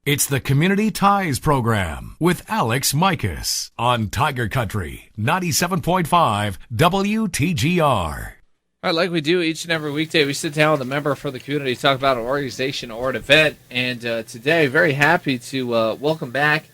It's the Community Ties Program with Alex Mikos on Tiger Country 97.5 WTGR. All right, like we do each and every weekday, we sit down with a member for the community to talk about an organization or an event. And today, very happy to welcome back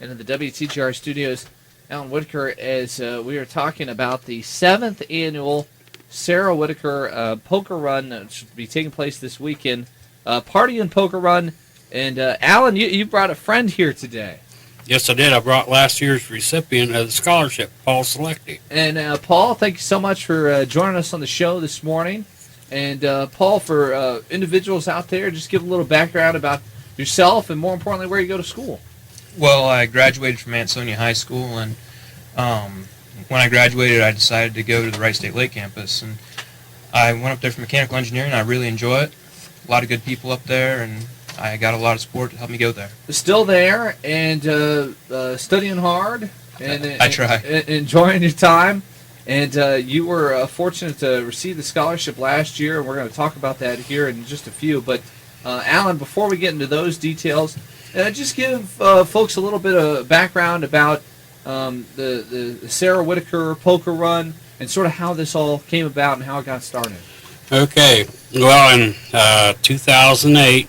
into the WTGR studios Allen Whittaker as we are talking about the 7th annual Sarah Whittaker Poker Run, which will be taking place this weekend. Party and Poker Run. And Alan, you brought a friend here today. Yes, I did. I brought last year's recipient of the scholarship, Paul Schlecty. And Paul, thank you so much for joining us on the show this morning. And Paul, for individuals out there, just give a little background about yourself and, more importantly, where you go to school. Well, I graduated from Ansonia High School, and when I graduated, I decided to go to the Wright State Lake Campus. And I went up there for mechanical engineering. I really enjoy it. A lot of good people up there, and I got a lot of support to help me go there. Still there and studying hard and I try. Enjoying your time. And you were fortunate to receive the scholarship last year, and we're going to talk about that here in just a few. But, Alan, before we get into those details, just give folks a little bit of background about the Sarah Whittaker Poker Run and sort of how this all came about and how it got started. Okay. Well, in 2008,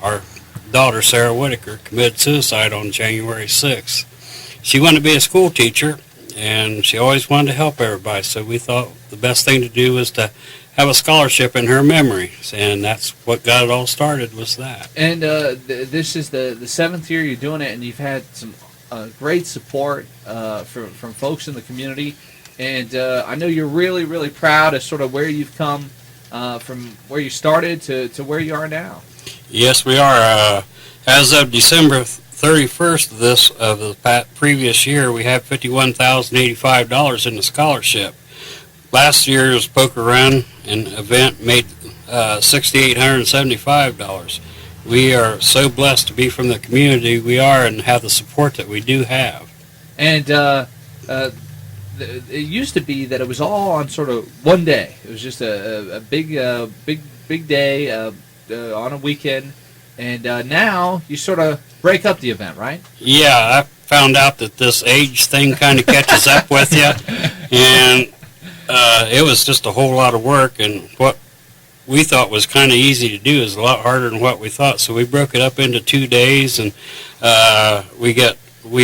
our daughter, Sarah Whittaker, committed suicide on January 6th. She wanted to be a school teacher, and she always wanted to help everybody, so we thought the best thing to do was to have a scholarship in her memory, and that's what got it all started, was that. And this is the 7th year you're doing it, and you've had some great support from folks in the community, and I know you're really, really proud of sort of where you've come from where you started to where you are now. Yes, we are. As of December 31st of the previous year, we had $51,085 in the scholarship. Last year's poker run and event made $6,875. We are so blessed to be from the community we are and have the support that we do have. And it used to be that it was all on sort of one day. It was just a big day on a weekend, and now you sort of break up the event, right? Yeah, I found out that this age thing kind of catches up with you, and it was just a whole lot of work, and what we thought was kind of easy to do is a lot harder than what we thought, so we broke it up into 2 days, and we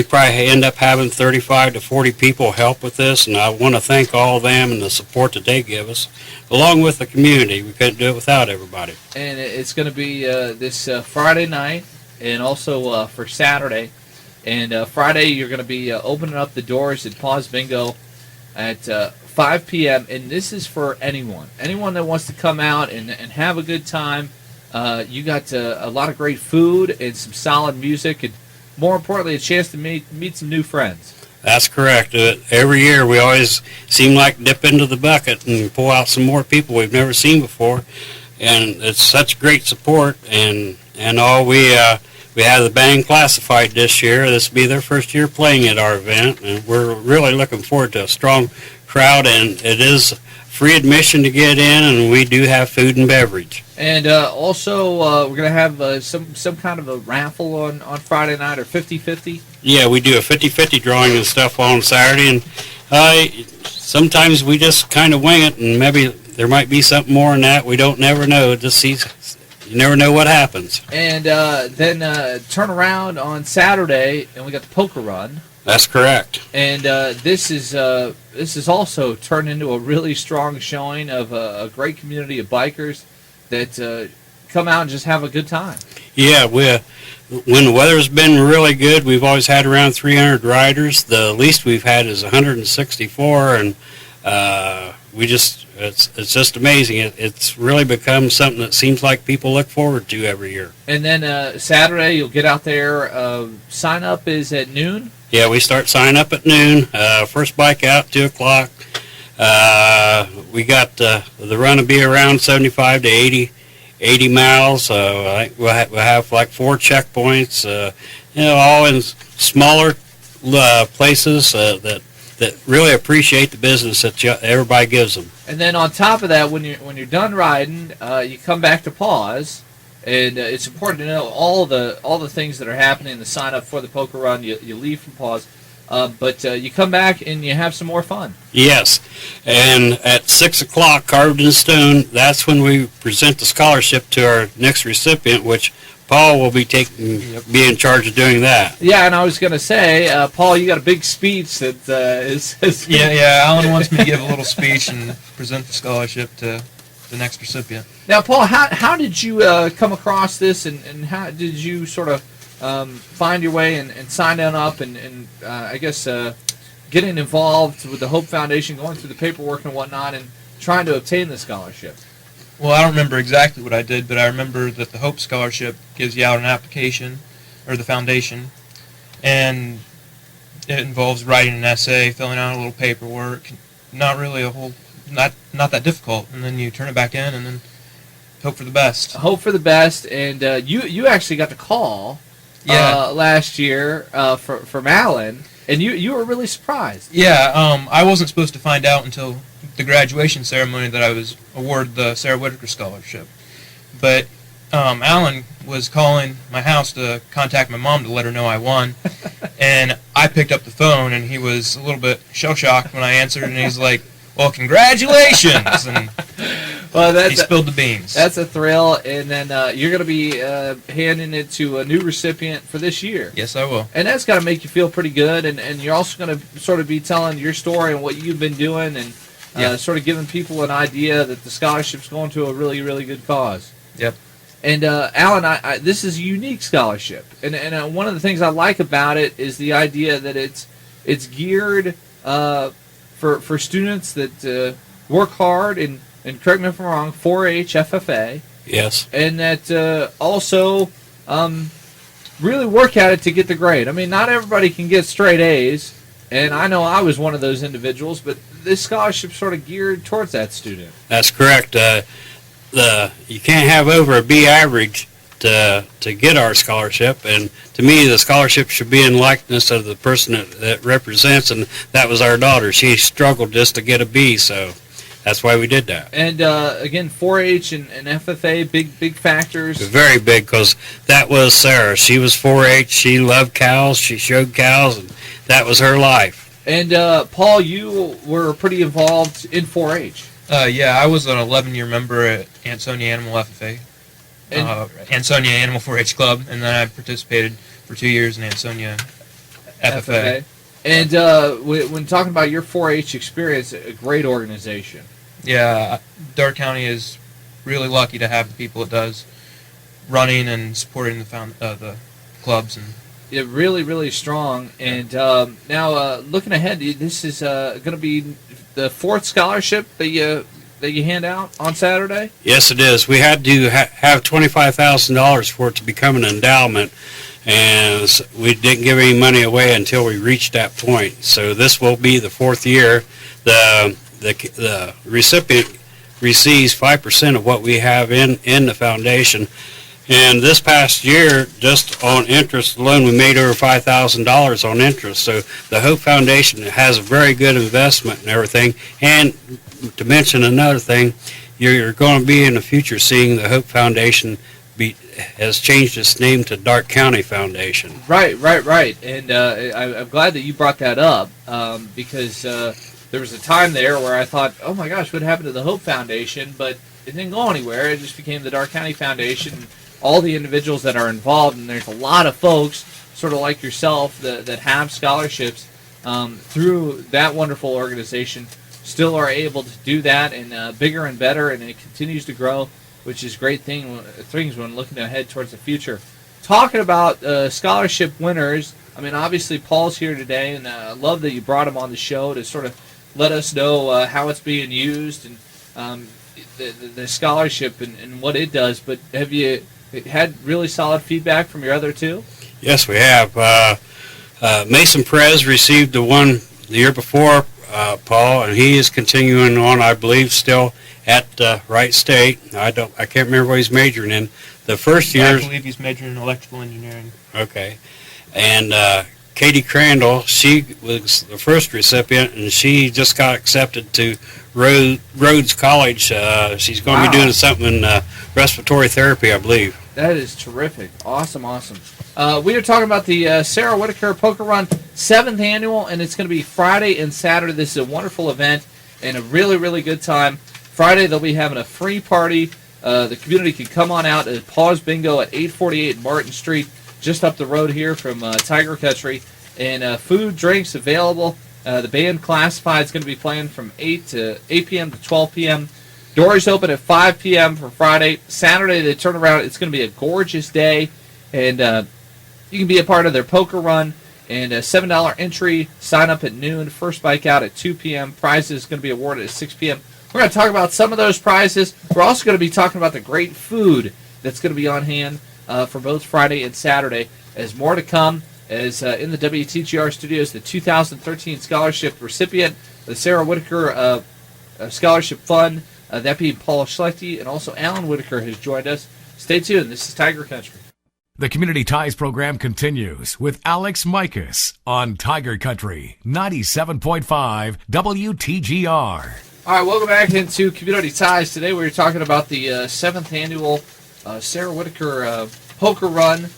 probably end up having 35 to 40 people help with this, and I want to thank all of them and the support that they give us, along with the community. We couldn't do it without everybody. And it's going to be this Friday night and also for Saturday. And Friday you're going to be opening up the doors at Paws Bingo at 5 p.m. And this is for anyone that wants to come out and have a good time. You got a lot of great food and some solid music, and more importantly, a chance to meet some new friends. That's correct. Every year we always seem like dip into the bucket and pull out some more people we've never seen before, and it's such great support. And all we have the band classified this year. This will be their first year playing at our event, and we're really looking forward to a strong crowd. And it is free admission to get in, and we do have food and beverage. And also, we're going to have some kind of a raffle on Friday night, or 50-50. Yeah, we do a 50-50 drawing and stuff on Saturday, and sometimes we just kind of wing it, and maybe there might be something more than that. We don't never know. You never know what happens. And then turn around on Saturday, and we got the poker run. That's correct. And this is also turned into a really strong showing of a great community of bikers that come out and just have a good time. Yeah, when the weather's been really good, we've always had around 300 riders. The least we've had is 164, and it's just amazing. It's really become something that seems like people look forward to every year. And then Saturday, you'll get out there. Sign up is at noon. Yeah, we start signing up at noon. First bike out, 2 o'clock. We got the run will be around 75 to 80 miles. We'll have like 4 checkpoints, all in smaller places that really appreciate the business that everybody gives them. And then on top of that, when you're done riding, you come back to Paws, And it's important to know all the things that are happening. The sign up for the poker run, you leave from Paul's, but you come back and you have some more fun. Yes, and at 6 o'clock, carved in stone, that's when we present the scholarship to our next recipient, which Paul will be be in charge of doing that. Yeah, and I was going to say, Paul, you got a big speech that is Yeah, Allen wants me to give a little speech and present the scholarship to the next recipient. Now, Paul, how did you come across this, and how did you sort of find your way and sign up and I guess getting involved with the Hope Foundation, going through the paperwork and whatnot, and trying to obtain the scholarship? Well, I don't remember exactly what I did, but I remember that the Hope Scholarship gives you out an application, or the foundation, and it involves writing an essay, filling out a little paperwork, not really not that difficult, and then you turn it back in and then hope for the best. Hope for the best, and you actually got the call last year from Allen, and you were really surprised. Yeah, I wasn't supposed to find out until the graduation ceremony that I was awarded the Sarah Whittaker Scholarship. But Allen was calling my house to contact my mom to let her know I won, and I picked up the phone, and he was a little bit shell-shocked when I answered, and he's like, "Well, congratulations!" And he spilled the beans. That's a thrill, and then you're going to be handing it to a new recipient for this year. Yes, I will. And that's got to make you feel pretty good, and you're also going to sort of be telling your story and what you've been doing, and sort of giving people an idea that the scholarship's going to a really, really good cause. Yep. And Allen, this is a unique scholarship, and one of the things I like about it is the idea that it's geared for students that work hard and correct me if I'm wrong, 4-H, FFA. Yes. And that also really work at it to get the grade. I mean, not everybody can get straight A's, and I know I was one of those individuals, but this scholarship's sort of geared towards that student. That's correct. You can't have over a B average to get our scholarship, and to me the scholarship should be in likeness of the person that represents, and that was our daughter. She struggled just to get a B, so that's why we did that. And again, 4-H and FFA, big factors. Very big, because that was Sarah. She was 4-H, she loved cows, she showed cows, and that was her life. And Paul, you were pretty involved in 4-H. Yeah, I was an 11-year member at Ansonia Animal FFA, Ansonia Animal 4-H Club, and then I participated for 2 years in Ansonia FFA. And when talking about your 4-H experience, a great organization. Yeah, Darke County is really lucky to have the people it does running and supporting the clubs. And yeah, really, really strong. And now looking ahead, this is going to be the fourth scholarship that you hand out on Saturday? Yes, it is. We had to have $25,000 for it to become an endowment, and we didn't give any money away until we reached that point. So this will be the fourth year. The recipient receives 5% of what we have in the foundation. And this past year, just on interest alone, we made over $5,000 on interest. So the Hope Foundation has a very good investment and everything. And to mention another thing, you're going to be in the future seeing the Hope Foundation has changed its name to Darke County Foundation. Right. And I'm glad that you brought that up because there was a time there where I thought, oh my gosh, what happened to the Hope Foundation? But it didn't go anywhere. It just became the Darke County Foundation. All the individuals that are involved, and there's a lot of folks, sort of like yourself, that have scholarships through that wonderful organization, still are able to do that, and bigger and better, and it continues to grow, which is great things when looking ahead towards the future. Talking about scholarship winners, I mean, obviously Paul's here today, and I love that you brought him on the show to sort of let us know how it's being used and the scholarship and what it does. But have you had really solid feedback from your other two? Yes, we have. Mason Perez received the one the year before, Paul, and he is continuing on, I believe, still at Wright State. I can't remember what he's majoring in. The first year, I believe he's majoring in electrical engineering. Okay, and Katie Crandall, she was the first recipient, and she just got accepted to Rhodes College. She's going to be doing something in respiratory therapy, I believe. That is terrific. Awesome. We are talking about the Sarah Whittaker Poker Run 7th annual, and it's going to be Friday and Saturday. This is a wonderful event and a really, really good time. Friday, they'll be having a free party. The community can come on out at Paws Bingo at 848 Martin Street, just up the road here from Tiger Country. And food, drinks available. The band Classified is going to be playing from 8 p.m. to 12 p.m. Doors open at 5 p.m. for Friday. Saturday, they turn around. It's going to be a gorgeous day. And you can be a part of their poker run. And a $7 entry. Sign up at noon. First bike out at 2 p.m. Prizes going to be awarded at 6 p.m. We're going to talk about some of those prizes. We're also going to be talking about the great food that's going to be on hand for both Friday and Saturday. There's more to come. As in the WTGR studios, the 2013 scholarship recipient, the Sarah Whittaker Scholarship Fund, that being Paul Schlecty, and also Allen Whittaker has joined us. Stay tuned. This is Tiger Country. The Community Ties program continues with Alex Mikos on Tiger Country 97.5 WTGR. All right, welcome back into Community Ties. Today we're talking about the 7th annual Sarah Whittaker Poker Run,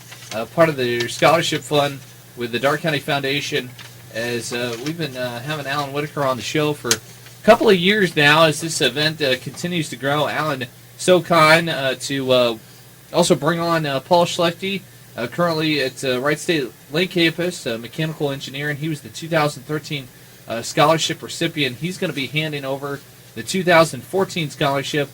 part of the scholarship fund with the Darke County Foundation. As we've been having Allen Whittaker on the show for a couple of years now, as this event continues to grow. Allen, so kind to also bring on Paul Schlecty, currently at Wright State Lake Campus, mechanical engineer, and he was the 2013 scholarship recipient. He's going to be handing over the 2014 scholarship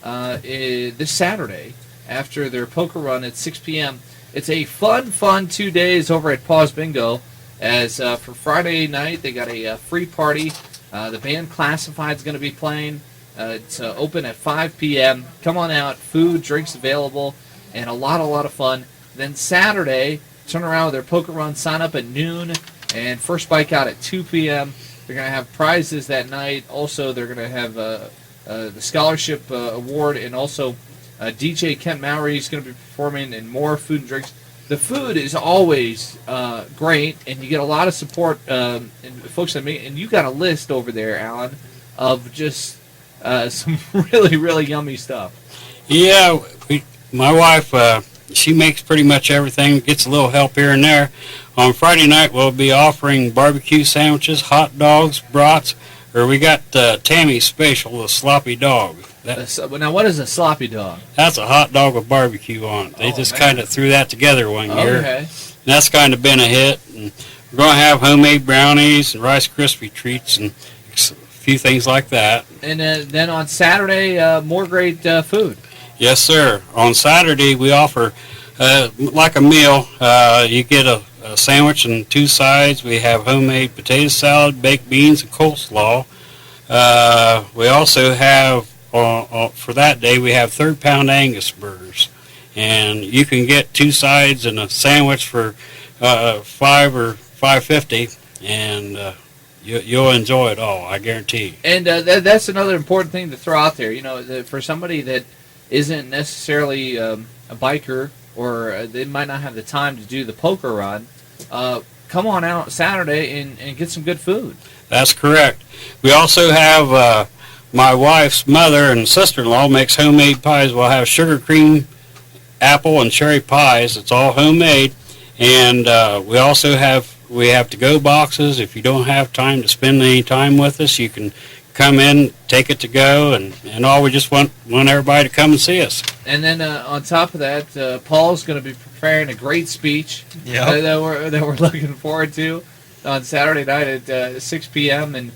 this Saturday after their poker run at 6 p.m. It's a fun 2 days over at Paws Bingo. As for Friday night, they got a free party. The band Classified is going to be playing. It's open at 5 p.m. Come on out. Food, drinks available, and a lot of fun. Then Saturday, turn around with their poker run. Sign up at noon, and first bike out at 2 p.m. They're going to have prizes that night. Also, they're going to have the scholarship award, and also DJ Kent Mowry is going to be performing, and more food and drinks. The food is always great, and you get a lot of support and folks that make. And you got a list over there, Alan, of just some really yummy stuff. Yeah, my wife, she makes pretty much everything. Gets a little help here and there. On Friday night, we'll be offering barbecue sandwiches, hot dogs, brats, or we got Tammy's special, the sloppy dog. Now, what is a sloppy dog? That's a hot dog with barbecue on it. They just kind of threw that together one year. Okay. And that's kind of been a hit. And we're going to have homemade brownies and Rice Krispie treats and a few things like that. And then on Saturday, more great food. Yes, sir. On Saturday, we offer, like a meal, you get a sandwich and 2 sides. We have homemade potato salad, baked beans, and coleslaw. We also have, for that day, we have 3rd pound Angus burgers. And you can get 2 sides and a sandwich for $5 or $5.50, and you'll enjoy it all, I guarantee. And that's another important thing to throw out there. You know, for somebody that isn't necessarily a biker, or they might not have the time to do the poker run, come on out Saturday and get some good food. That's correct. We also have my wife's mother and sister-in-law makes homemade pies. We'll have sugar cream, apple, and cherry pies. It's all homemade. And we also have to-go boxes. If you don't have time to spend any time with us, you can come in, take it to go, and all. We just want everybody to come and see us. And then on top of that, Paul's going to be preparing a great speech that we're looking forward to on Saturday night at 6 p.m. And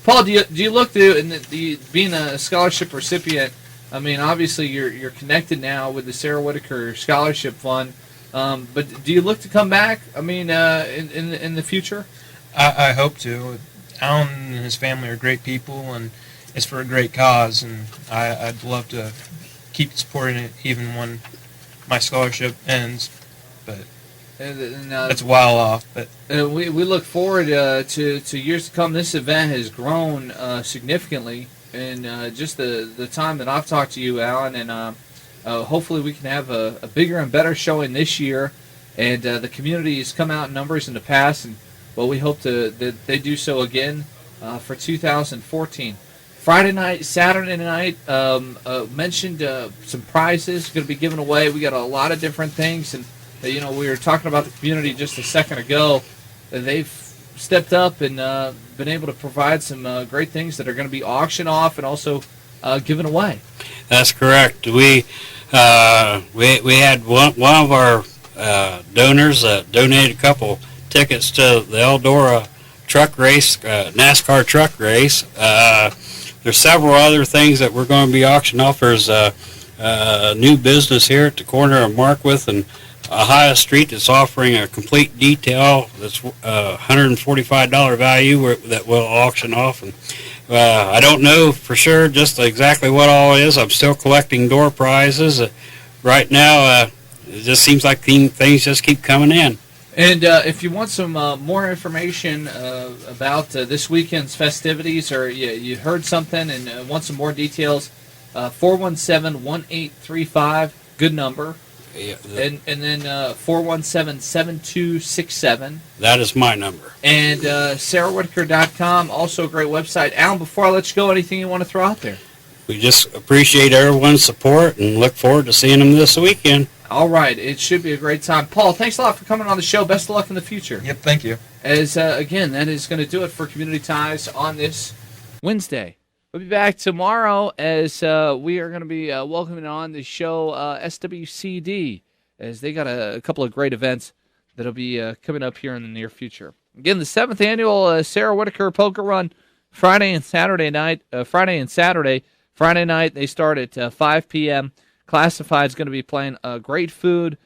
Paul, do you look to, and being a scholarship recipient, I mean, obviously you're connected now with the Sarah Whittaker Scholarship Fund, but do you look to come back? I mean, in the future? I hope to. Alan and his family are great people, and it's for a great cause, and I'd love to keep supporting it even when my scholarship ends, but it's a while off. But we look forward to years to come. This event has grown significantly in just the time that I've talked to you, Alan, and hopefully we can have a bigger and better showing this year, and the community has come out in numbers in the past, and well, we hope that they do so again for 2014. Friday night, Saturday night, mentioned some prizes going to be given away. We got a lot of different things, and we were talking about the community just a second ago. They've stepped up and been able to provide some great things that are going to be auctioned off and also given away. That's correct. We had one of our donors donated a couple tickets to the Eldora truck race, NASCAR truck race. There's several other things that we're going to be auctioning off. There's a new business here at the corner of Markwith and Ohio Street that's offering a complete detail that's $145 value that we'll auction off. And I don't know for sure just exactly what all it is. I'm still collecting door prizes. Right now, it just seems like things just keep coming in. And if you want some more information about this weekend's festivities, or you heard something and want some more details, 417-1835, good number. Yeah, and then 417-7267. That is my number. And sarahwhitaker.com, also a great website. Alan, before I let you go, anything you want to throw out there? We just appreciate everyone's support and look forward to seeing them this weekend. All right. It should be a great time. Paul, thanks a lot for coming on the show. Best of luck in the future. Yep, thank you. As, again, that is going to do it for Community Ties on this Wednesday. We'll be back tomorrow as we are going to be welcoming on the show SWCD, as they got a couple of great events that'll be coming up here in the near future. Again, the 7th annual Sarah Whittaker Poker Run, Friday and Saturday night. Friday night, they start at 5 p.m. Classified's going to be playing great food,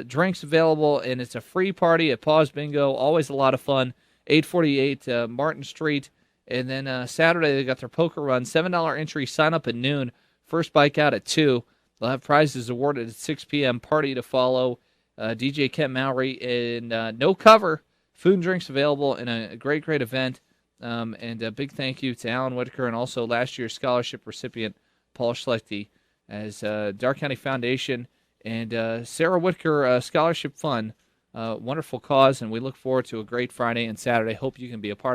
drinks available, and it's a free party at Paws Bingo. Always a lot of fun. 848 Martin Street. And then Saturday, they got their poker run. $7 entry, sign up at noon. First bike out at 2. They'll have prizes awarded at 6 p.m. Party to follow. DJ Kent Mowry, and no cover. Food and drinks available in a great, great event. And a big thank you to Allen Whittaker and also last year's scholarship recipient, Paul Schlecty, as Darke County Foundation and Sarah Whittaker Scholarship Fund. Wonderful cause, and we look forward to a great Friday and Saturday. Hope you can be a part of it.